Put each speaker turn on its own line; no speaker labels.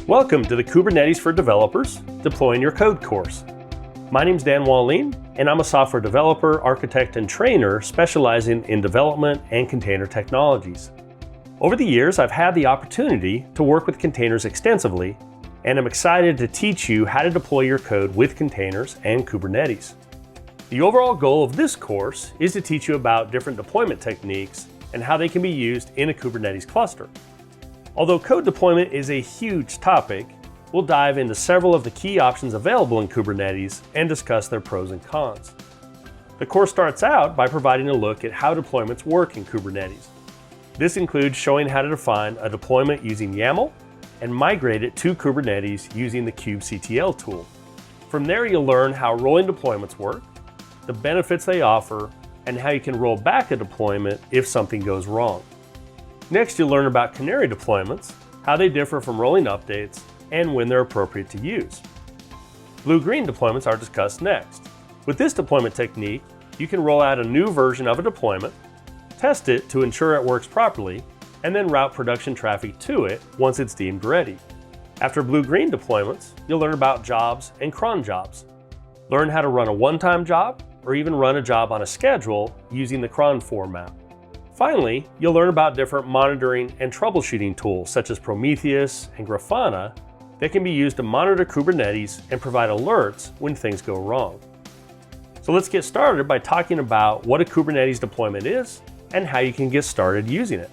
Welcome to the Kubernetes for Developers, Deploying Your Code course. My name's Dan Wahlin, and I'm a software developer, architect, and trainer specializing in development and container technologies. Over the years, I've had the opportunity to work with containers extensively, and I'm excited to teach you how to deploy your code with containers and Kubernetes. The overall goal of this course is to teach you about different deployment techniques and how they can be used in a Kubernetes cluster. Although code deployment is a huge topic, we'll dive into several of the key options available in Kubernetes and discuss their pros and cons. The course starts out by providing a look at how deployments work in Kubernetes. This includes showing how to define a deployment using YAML and migrate it to Kubernetes using the kubectl tool. From there, you'll learn how rolling deployments work, the benefits they offer, and how you can roll back a deployment if something goes wrong. Next, you'll learn about Canary Deployments, how they differ from rolling updates, and when they're appropriate to use. Blue-green deployments are discussed next. With this deployment technique, you can roll out a new version of a deployment, test it to ensure it works properly, and then route production traffic to it once it's deemed ready. After blue-green deployments, you'll learn about jobs and CronJobs. Learn how to run a one-time job, or even run a job on a schedule using the cron format. Finally, you'll learn about different monitoring and troubleshooting tools such as Prometheus and Grafana that can be used to monitor Kubernetes and provide alerts when things go wrong. So let's get started by talking about what a Kubernetes deployment is and how you can get started using it.